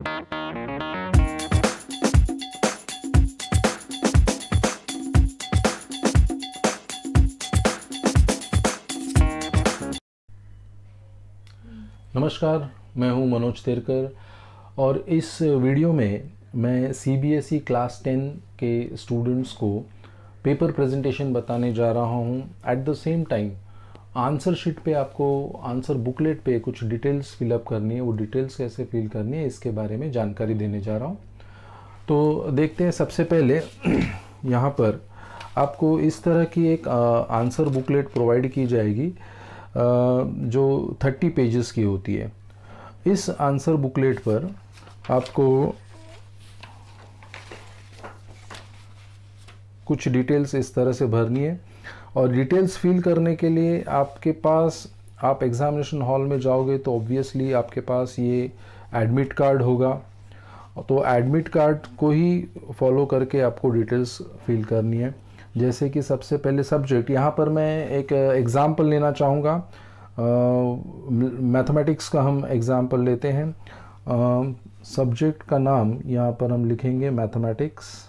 नमस्कार, मैं हूं मनोज तेरकर और इस वीडियो में मैं सीबीएसई क्लास 10 के स्टूडेंट्स को पेपर प्रेजेंटेशन बताने जा रहा हूं। At the same time answer sheet पे आपको आंसर बुकलेट पे कुछ डिटेल्स फिलअप करनी है। वो डिटेल्स कैसे फिल करनी है इसके बारे में जानकारी देने जा रहा हूं। तो देखते हैं। सबसे पहले यहाँ पर आपको इस तरह की एक आंसर बुकलेट प्रोवाइड की जाएगी जो 30 पेजेस की होती है। इस आंसर बुकलेट पर आपको कुछ डिटेल्स इस तरह से भरनी है और डिटेल्स फिल करने के लिए आपके पास, आप एग्जामिनेशन हॉल में जाओगे तो ऑब्वियसली आपके पास ये एडमिट कार्ड होगा। तो एडमिट कार्ड को ही फॉलो करके आपको डिटेल्स फिल करनी है। जैसे कि सबसे पहले सब्जेक्ट, यहाँ पर मैं एक एग्ज़ाम्पल लेना चाहूँगा। मैथमेटिक्स का हम एग्ज़ाम्पल लेते हैं। सब्जेक्ट का नाम यहाँ पर हम लिखेंगे मैथमेटिक्स।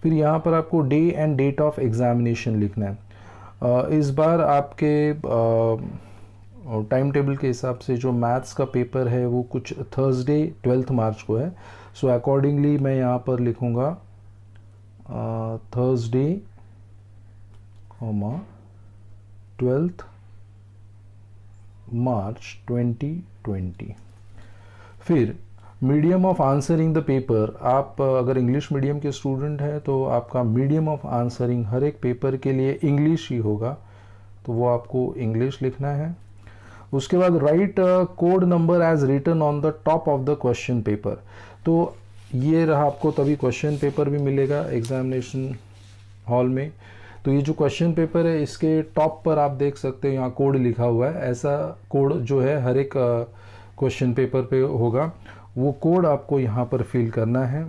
फिर यहाँ पर आपको day and date of examination लिखना है। इस बार आपके टाइम टेबल के हिसाब से जो मैथ्स का पेपर है वो कुछ थर्सडे 12 मार्च को है। सो अकॉर्डिंगली मैं यहाँ पर लिखूँगा थर्सडे 12 मार्च 2020। फिर medium of answering the paper, आप अगर इंग्लिश मीडियम के स्टूडेंट हैं तो आपका मीडियम ऑफ आंसरिंग हर एक पेपर के लिए इंग्लिश ही होगा, तो वो आपको इंग्लिश लिखना है। उसके बाद write code number as written on the top of the question paper. तो ये रहा, आपको तभी क्वेश्चन पेपर भी मिलेगा एग्जामिनेशन हॉल में। तो ये जो क्वेश्चन पेपर है इसके टॉप पर आप देख सकते हो यहाँ कोड लिखा हुआ है। ऐसा कोड जो है हर एक क्वेश्चन पेपर पे होगा, वो कोड आपको यहाँ पर फिल करना है।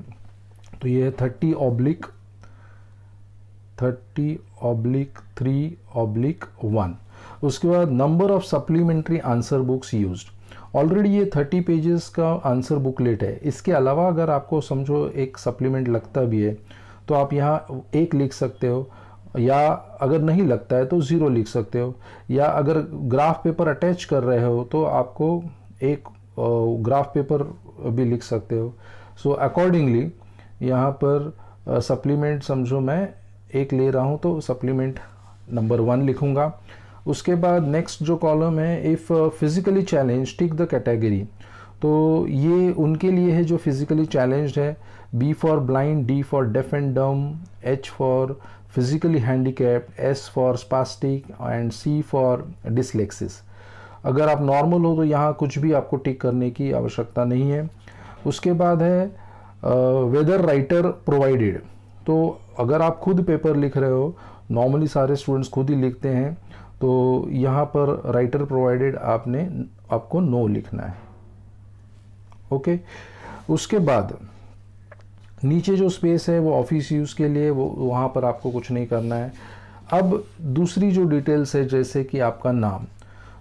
तो ये है 30/3/1। उसके बाद number of supplementary answer books used. Already ये 30 पेजेस का आंसर बुकलेट है। इसके अलावा अगर आपको समझो एक सप्लीमेंट लगता भी है तो आप यहाँ 1 लिख सकते हो, या अगर नहीं लगता है तो 0 लिख सकते हो, या अगर ग्राफ पेपर अटैच कर रहे हो तो आपको एक ग्राफ पेपर भी लिख सकते हो। सो अकॉर्डिंगली यहाँ पर सप्लीमेंट समझो मैं 1 ले रहा हूँ तो सप्लीमेंट नंबर 1 लिखूँगा। उसके बाद नेक्स्ट जो कॉलम है, if physically challenge tick the category. तो ये उनके लिए है जो फिजिकली चैलेंज्ड है। B for blind, D for deaf and dumb, H for physically handicapped, S for spastic and C for dyslexia. अगर आप नॉर्मल हो तो यहाँ कुछ भी आपको टिक करने की आवश्यकता नहीं है। उसके बाद है वेदर राइटर प्रोवाइडेड। तो अगर आप खुद पेपर लिख रहे हो, नॉर्मली सारे स्टूडेंट्स खुद ही लिखते हैं, तो यहाँ पर राइटर प्रोवाइडेड आपको नो लिखना है। ओके। उसके बाद नीचे जो स्पेस है वो ऑफिस यूज़ के लिए, वो वहाँ पर आपको कुछ नहीं करना है। अब दूसरी जो डिटेल्स है जैसे कि आपका नाम,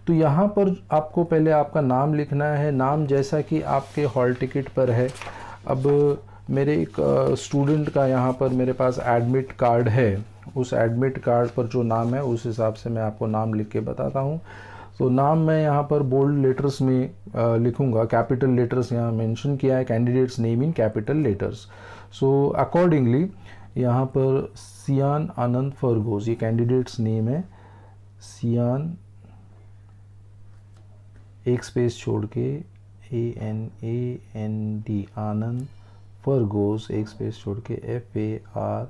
तो यहाँ पर आपको पहले आपका नाम लिखना है। नाम जैसा कि आपके हॉल टिकट पर है। अब मेरे एक स्टूडेंट का यहाँ पर मेरे पास एडमिट कार्ड है, उस एडमिट कार्ड पर जो नाम है उस हिसाब से मैं आपको नाम लिख के बताता हूँ। तो नाम मैं यहाँ पर बोल्ड लेटर्स में लिखूँगा, कैपिटल लेटर्स यहाँ मेंशन किया है, candidates name in capital letters. So accordingly यहाँ पर सियान आनंद फरगोज, ये कैंडिडेट्स नेम है। सियान एक स्पेस छोड़ के ANAND आनंद, फरगोज एक स्पेस छोड़ के FARGOSE।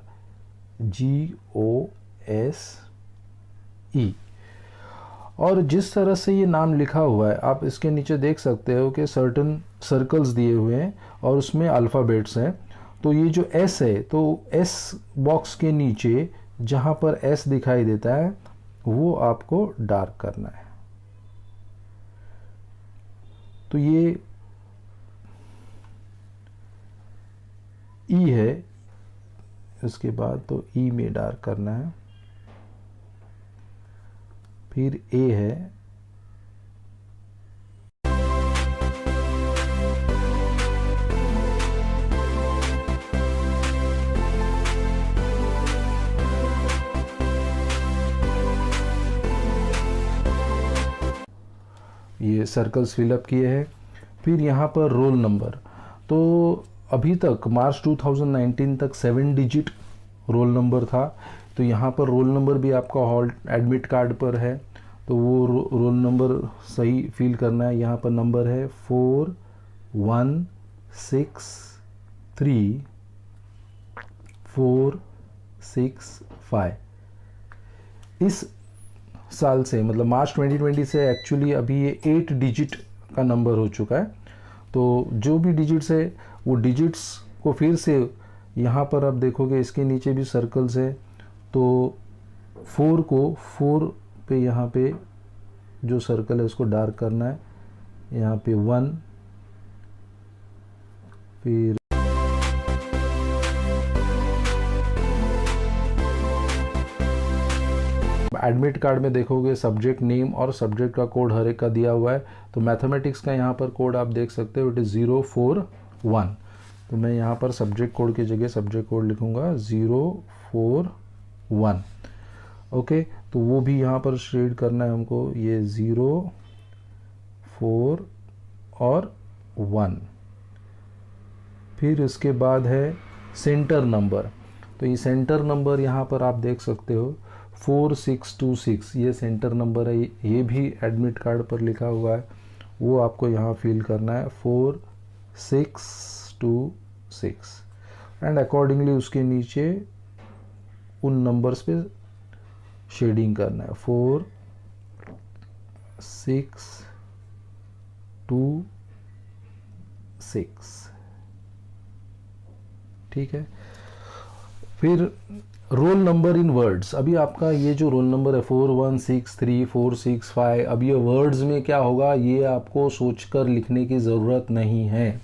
और जिस तरह से ये नाम लिखा हुआ है आप इसके नीचे देख सकते हो कि सर्टन सर्कल्स दिए हुए हैं और उसमें अल्फ़ाबेट्स हैं। तो ये जो S है, तो S बॉक्स के नीचे जहाँ पर S दिखाई देता है वो आपको डार्क करना है। तो ये E है, इसके बाद तो E में डार्क करना है। फिर A है, ये सर्कल्स फिलअप किए हैं। फिर यहाँ पर रोल नंबर, तो अभी तक मार्च 2019 तक 7 डिजिट रोल नंबर था, तो यहाँ पर रोल नंबर भी आपका हॉल एडमिट कार्ड पर है, तो वो रोल नंबर सही फिल करना है। यहाँ पर नंबर है 4163 465। इस साल से मतलब मार्च 2020 से एक्चुअली अभी ये 8 डिजिट का नंबर हो चुका है। तो जो भी डिजिट्स है वो डिजिट्स को फिर से यहाँ पर आप देखोगे इसके नीचे भी सर्कल्स है, तो 4 को 4 पे यहाँ पे जो सर्कल है उसको डार्क करना है, यहाँ पे 1, फिर एडमिट कार्ड में देखोगे सब्जेक्ट नेम और सब्जेक्ट का कोड हर एक का दिया हुआ है। तो मैथमेटिक्स का यहाँ पर कोड आप देख सकते हो, इट इज़ 041। तो मैं यहाँ पर सब्जेक्ट कोड की जगह सब्जेक्ट कोड लिखूँगा 041। ओके, तो वो भी यहाँ पर शेड करना है हमको, ये 0 4 और 1। फिर इसके बाद है सेंटर नंबर, तो ये सेंटर नंबर यहाँ पर आप देख सकते हो 4626, ये सेंटर नंबर है, ये भी एडमिट कार्ड पर लिखा हुआ है, वो आपको यहाँ फिल करना है 4626 एंड अकॉर्डिंगली उसके नीचे उन नंबर्स पे शेडिंग करना है 4626। ठीक है। फिर रोल नंबर इन वर्ड्स, अभी आपका ये जो रोल नंबर है 4163 465, अब ये वर्ड्स में क्या होगा ये आपको सोचकर लिखने की ज़रूरत नहीं है,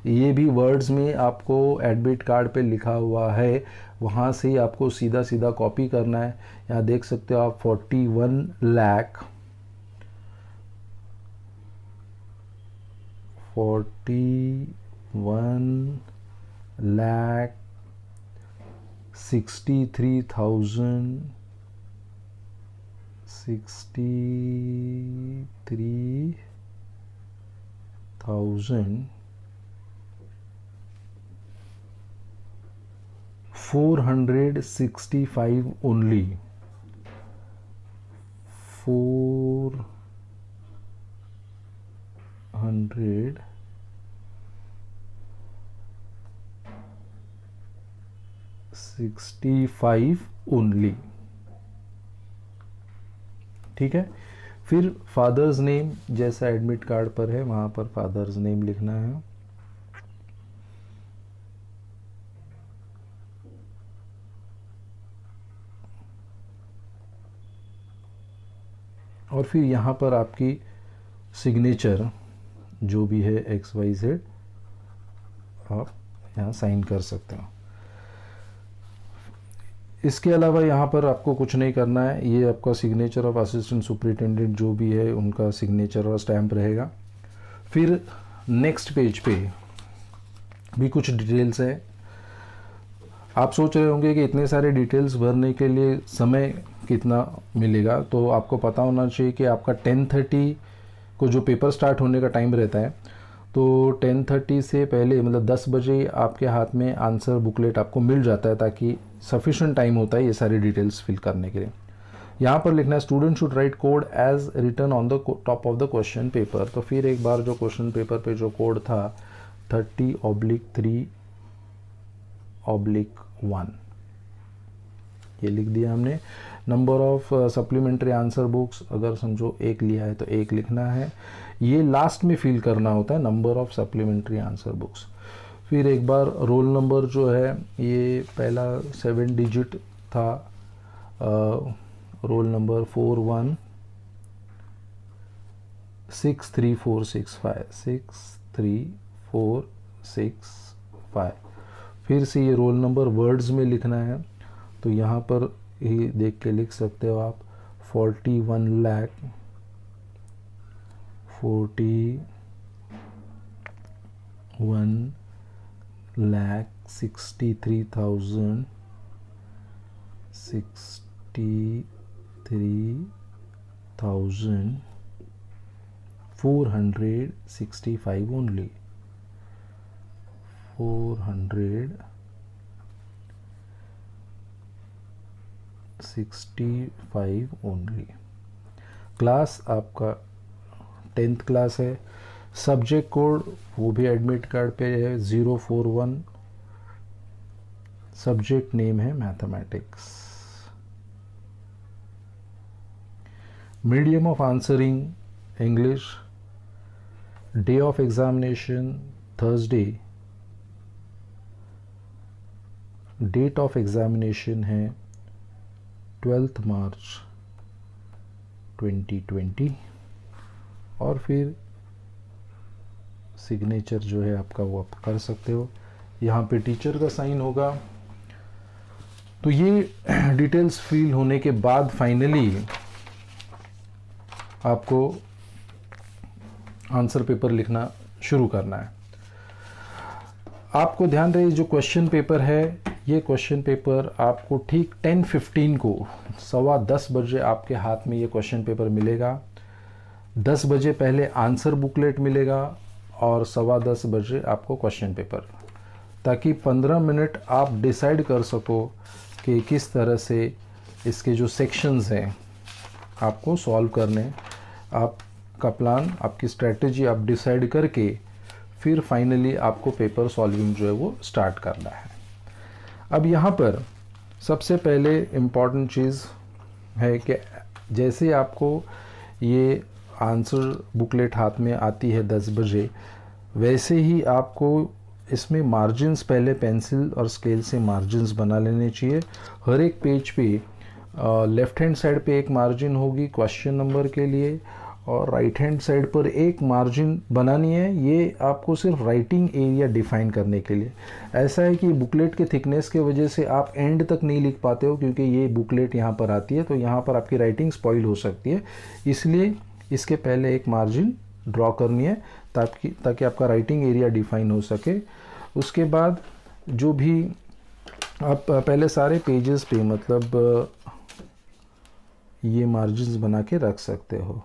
ये भी वर्ड्स में आपको एडमिट कार्ड पे लिखा हुआ है, वहाँ से ही आपको सीधा सीधा कॉपी करना है। यहाँ देख सकते हो आप 41,63,465 only, 465 ओनली। ठीक है। फिर फादर्स नेम जैसा एडमिट कार्ड पर है वहाँ पर फादर्स नेम लिखना है। और फिर यहाँ पर आपकी सिग्नेचर जो भी है XYZ आप यहाँ साइन कर सकते हो। इसके अलावा यहाँ पर आपको कुछ नहीं करना है, ये आपका सिग्नेचर ऑफ असिस्टेंट सुपरिटेंडेंट जो भी है उनका सिग्नेचर और स्टैम्प रहेगा। फिर नेक्स्ट पेज पे भी कुछ डिटेल्स है। आप सोच रहे होंगे कि इतने सारे डिटेल्स भरने के लिए समय कितना मिलेगा, तो आपको पता होना चाहिए कि आपका 10:30 को जो पेपर स्टार्ट होने का टाइम रहता है, तो 10:30 से पहले मतलब 10 बजे आपके हाथ में आंसर बुकलेट आपको मिल जाता है, ताकि सफिशिएंट टाइम होता है ये सारी डिटेल्स फिल करने के लिए। यहाँ पर लिखना है student should write code as written on the top of the question paper. तो फिर एक बार जो क्वेश्चन पेपर पे जो कोड था 30/3/1 ये लिख दिया हमने। Number of supplementary answer books अगर समझो 1 लिया है तो 1 लिखना है, ये लास्ट में फिल करना होता है number of supplementary answer books. फिर एक बार रोल नंबर जो है ये पहला 7 डिजिट था, रोल नंबर 416346563465। फिर से ये रोल नंबर वर्ड्स में लिखना है, तो यहाँ पर ही देख के लिख सकते हो आप 41,63,465 465 ओनली, 465 ओनली। क्लास आपका 10th क्लास है। सब्जेक्ट कोड वो भी एडमिट कार्ड पे है 041। सब्जेक्ट नेम है mathematics. Medium of answering English. Day of examination Thursday. Date of examination है 12 मार्च 2020। और फिर सिग्नेचर जो है आपका वो आप कर सकते हो। यहाँ पे टीचर का साइन होगा। तो ये डिटेल्स फिल होने के बाद फाइनली आपको आंसर पेपर लिखना शुरू करना है। आपको ध्यान रहे जो क्वेश्चन पेपर है, ये क्वेश्चन पेपर आपको ठीक 10:15 को 10:15 बजे आपके हाथ में ये क्वेश्चन पेपर मिलेगा। 10 बजे पहले आंसर बुकलेट मिलेगा और 10:15 बजे आपको क्वेश्चन पेपर, ताकि 15 मिनट आप डिसाइड कर सको कि किस तरह से इसके जो सेक्शंस हैं आपको सॉल्व करने। आपका प्लान, आपकी स्ट्रेटजी आप डिसाइड करके फिर फाइनली आपको पेपर सॉल्विंग जो है वो स्टार्ट करना है। अब यहाँ पर सबसे पहले इम्पॉर्टेंट चीज़ है कि जैसे आपको ये आंसर बुकलेट हाथ में आती है 10 बजे, वैसे ही आपको इसमें मार्जिन्स पहले पेंसिल और स्केल से मार्जिन्स बना लेने चाहिए। हर एक पेज पे लेफ़्ट हैंड साइड पे एक मार्जिन होगी क्वेश्चन नंबर के लिए, और राइट हैंड साइड पर एक मार्जिन बनानी है। ये आपको सिर्फ राइटिंग एरिया डिफाइन करने के लिए। ऐसा है कि बुकलेट के थिकनेस के वजह से आप एंड तक नहीं लिख पाते हो, क्योंकि ये बुकलेट यहाँ पर आती है तो यहाँ पर आपकी राइटिंग स्पॉइल हो सकती है। इसलिए इसके पहले एक मार्जिन ड्रॉ करनी है ताकि आपका राइटिंग एरिया डिफाइन हो सके। उसके बाद जो भी आप पहले सारे पेजेस पे मतलब ये मार्जिन्स बना के रख सकते हो।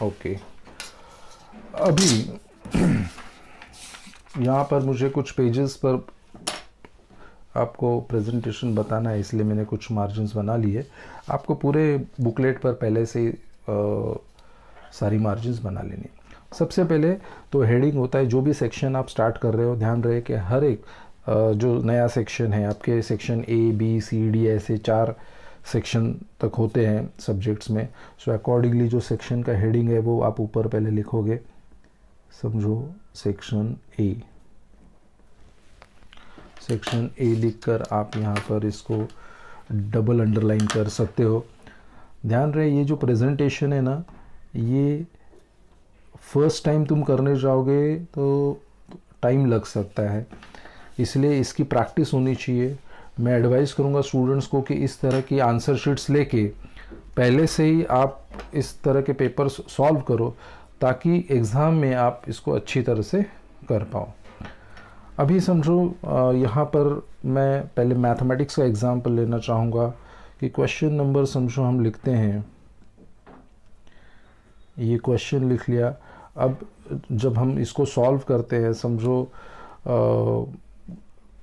ओके, अभी यहाँ पर मुझे कुछ पेजेस पर आपको प्रेजेंटेशन बताना है, इसलिए मैंने कुछ मार्जिन्स बना लिए। आपको पूरे बुकलेट पर पहले से सारी मार्जिन्स बना लेनी। सबसे पहले तो हेडिंग होता है। जो भी सेक्शन आप स्टार्ट कर रहे हो, ध्यान रहे कि हर एक जो नया सेक्शन है, आपके section A B C D ऐसे 4 सेक्शन तक होते हैं सब्जेक्ट्स में। सो अकॉर्डिंगली जो सेक्शन का हेडिंग है वो आप ऊपर पहले लिखोगे। समझो सेक्शन A, सेक्शन A लिखकर आप यहाँ पर इसको डबल अंडरलाइन कर सकते हो। ध्यान रहे ये जो प्रेजेंटेशन है ना, ये फर्स्ट टाइम तुम करने जाओगे तो टाइम लग सकता है, इसलिए इसकी प्रैक्टिस होनी चाहिए। मैं एडवाइस करूँगा स्टूडेंट्स को कि इस तरह की आंसर शीट्स लेके पहले से ही आप इस तरह के पेपर सॉल्व करो, ताकि एग्ज़ाम में आप इसको अच्छी तरह से कर पाओ। अभी समझो यहाँ पर मैं पहले मैथमेटिक्स का एग्जाम्पल लेना चाहूँगा कि क्वेश्चन नंबर समझो हम लिखते हैं, ये क्वेश्चन लिख लिया। अब जब हम इसको सॉल्व करते हैं, समझो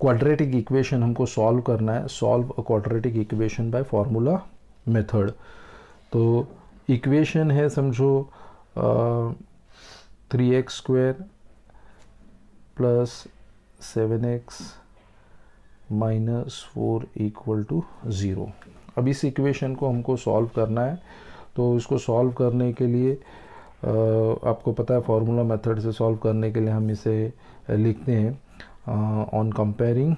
क्वाड्रेटिक इक्वेशन हमको सॉल्व करना है। Solve a quadratic equation by formula method. तो इक्वेशन है समझो 3x² plus 7x minus 4 equal to 0। अब इस इक्वेशन को हमको सॉल्व करना है। तो इसको सॉल्व करने के लिए आपको पता है फार्मूला मेथड से सॉल्व करने के लिए हम इसे लिखते हैं on comparing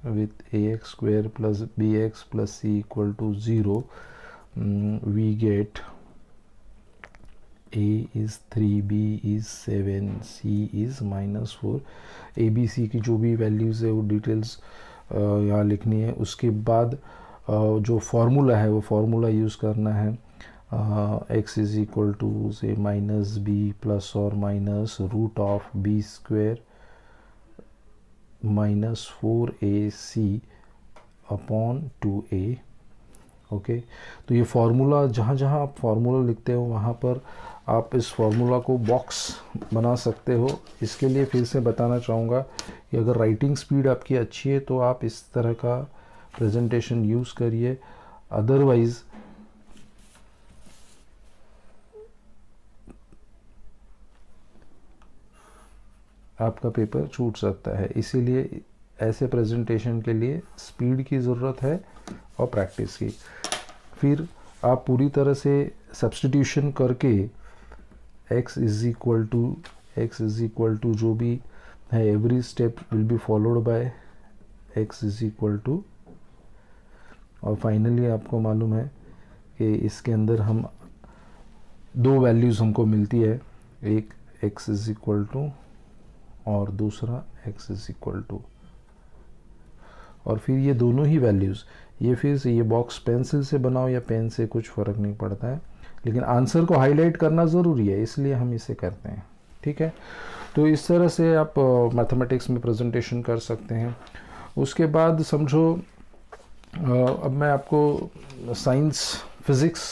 with ax square plus bx plus c equal to 0, we get a is 3, b is 7, c is -4. a b c की जो भी वैल्यूज़ है वो डिटेल्स यहाँ लिखनी है। उसके बाद जो फार्मूला है वो फार्मूला यूज़ करना है। x इज़ इक्वल टू से माइनस बी प्लस और minus root of b square -4ac upon 2a। Okay, तो ये फार्मूला जहाँ जहाँ आप फार्मूला लिखते हो वहाँ पर आप इस फार्मूला को बॉक्स बना सकते हो। इसके लिए फिर से बताना चाहूँगा कि अगर राइटिंग स्पीड आपकी अच्छी है तो आप इस तरह का प्रेजेंटेशन यूज़ करिए, अदरवाइज़ आपका पेपर छूट सकता है। इसीलिए ऐसे प्रेजेंटेशन के लिए स्पीड की ज़रूरत है और प्रैक्टिस की। फिर आप पूरी तरह से सब्स्टिट्यूशन करके x इज़ इक्वल टू जो भी है every step will be followed by x is equal to, और फाइनली आपको मालूम है कि इसके अंदर हम दो वैल्यूज़ हमको मिलती है, एक x इज़ इक्वल टू और दूसरा x इज़ इक्वल टू, और फिर ये दोनों ही वैल्यूज़ ये फिर से ये बॉक्स पेंसिल से बनाओ या पेन से कुछ फ़र्क नहीं पड़ता है, लेकिन आंसर को हाईलाइट करना ज़रूरी है, इसलिए हम इसे करते हैं। ठीक है, तो इस तरह से आप मैथमेटिक्स में प्रेजेंटेशन कर सकते हैं। उसके बाद समझो अब मैं आपको साइंस फिज़िक्स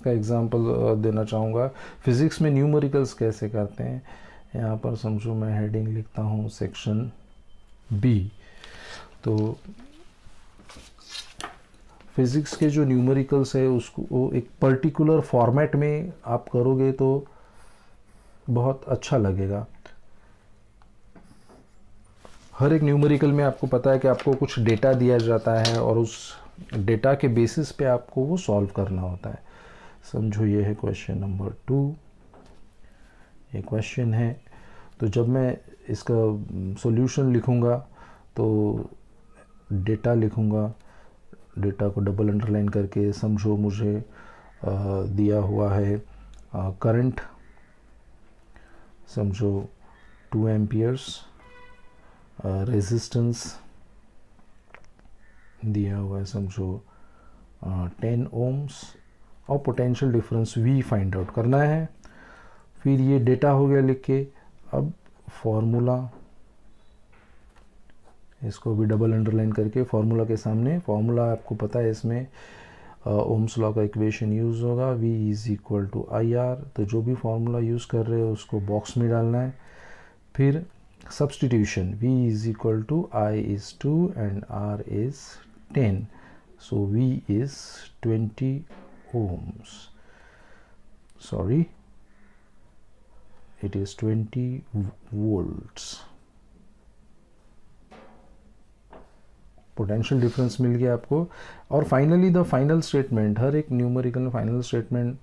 का एग्जांपल देना चाहूँगा। फिज़िक्स में न्यूमेरिकल्स कैसे करते हैं। यहाँ पर समझो मैं हेडिंग लिखता हूँ सेक्शन बी। तो फिज़िक्स के जो न्यूमेरिकल्स है उसको वो एक पर्टिकुलर फॉर्मेट में आप करोगे तो बहुत अच्छा लगेगा। हर एक न्यूमेरिकल में आपको पता है कि आपको कुछ डेटा दिया जाता है और उस डेटा के बेसिस पे आपको वो सॉल्व करना होता है। समझो ये है क्वेश्चन नंबर 2, ये क्वेश्चन है। तो जब मैं इसका सॉल्यूशन लिखूँगा तो डेटा लिखूँगा, डेटा को डबल अंडरलाइन करके समझो मुझे दिया हुआ है करंट, समझो 2 एम्पियर्स, रेजिस्टेंस दिया हुआ है समझो 10 ओम्स, और potential difference V find out करना है। फिर ये डेटा हो गया लिख के, अब फॉर्मूला इसको भी डबल अंडरलाइन करके फार्मूला के सामने, फार्मूला आपको पता है इसमें ओम्स लॉ का इक्वेशन यूज़ होगा, V is equal to IR। तो जो भी फार्मूला यूज़ कर रहे हो उसको बॉक्स में डालना है। फिर substitution, V is equal to I is 2 and R is 10, so V is 20 ohms, sorry it is 20 volts। Potential difference मिल गया आपको। और फाइनली द फाइनल स्टेटमेंट, हर एक न्यूमेरिकल में फाइनल स्टेटमेंट,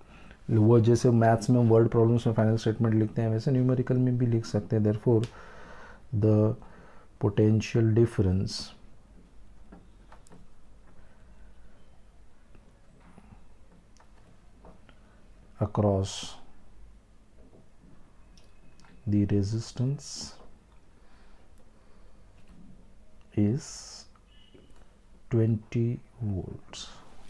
वो जैसे मैथ्स में वर्ड प्रॉब्लम्स में फाइनल स्टेटमेंट लिखते हैं वैसे न्यूमेरिकल में भी लिख सकते हैं। Therefore the potential difference across the resistance is 20 volts।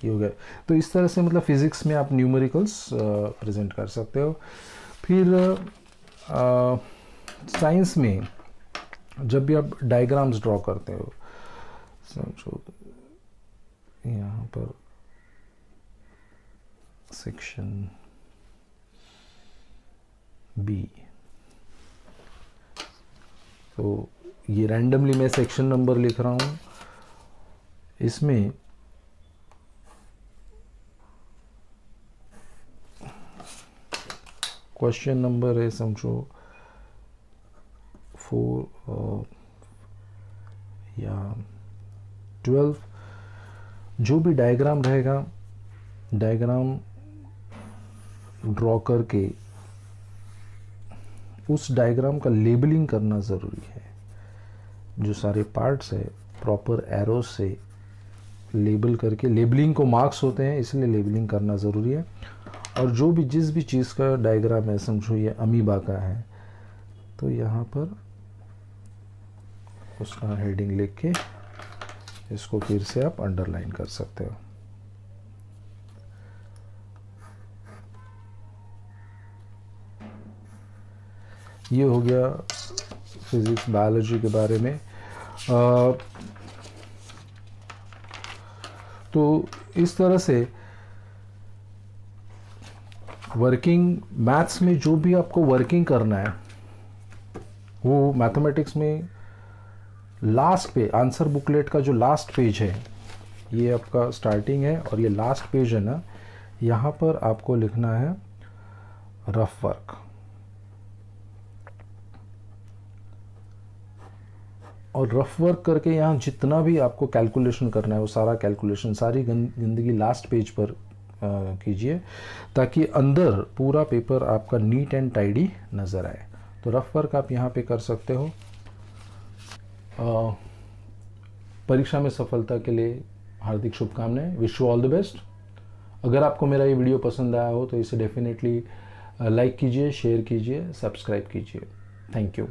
ये हो गया। तो इस तरह से मतलब फिज़िक्स में आप न्यूमेरिकल्स प्रेजेंट कर सकते हो। फिर साइंस में जब भी आप डायग्राम्स ड्रॉ करते हो, समझो यहाँ पर सेक्शन बी, तो ये रैंडमली मैं सेक्शन नंबर लिख रहा हूँ। इसमें क्वेश्चन नंबर है समझो 4 या 12। जो भी डायग्राम रहेगा, डायग्राम ड्रॉ करके उस डायग्राम का लेबलिंग करना ज़रूरी है। जो सारे पार्ट्स है प्रॉपर एरोस से लेबल करके, लेबलिंग को मार्क्स होते हैं इसलिए लेबलिंग करना ज़रूरी है। और जो भी जिस भी चीज़ का डायग्राम है, समझो ये अमीबा का है, तो यहाँ पर उसका हेडिंग लिख के इसको फिर से आप अंडरलाइन कर सकते हो। ये हो गया फिजिक्स बायोलॉजी के बारे में। तो इस तरह से वर्किंग मैथ्स में जो भी आपको वर्किंग करना है वो मैथमेटिक्स में लास्ट पे आंसर बुकलेट का जो लास्ट पेज है, ये आपका स्टार्टिंग है और ये लास्ट पेज है ना, यहाँ पर आपको लिखना है रफ वर्क। और रफ वर्क करके यहाँ जितना भी आपको कैलकुलेशन करना है वो सारा कैलकुलेशन, सारी गंदगी लास्ट पेज पर कीजिए ताकि अंदर पूरा पेपर आपका नीट एंड टाइडी नज़र आए। तो रफ वर्क आप यहाँ पे कर सकते हो। परीक्षा में सफलता के लिए हार्दिक शुभकामनाएं। Wish you all the best. अगर आपको मेरा ये वीडियो पसंद आया हो तो इसे डेफिनेटली लाइक कीजिए, शेयर कीजिए, सब्सक्राइब कीजिए। Thank you.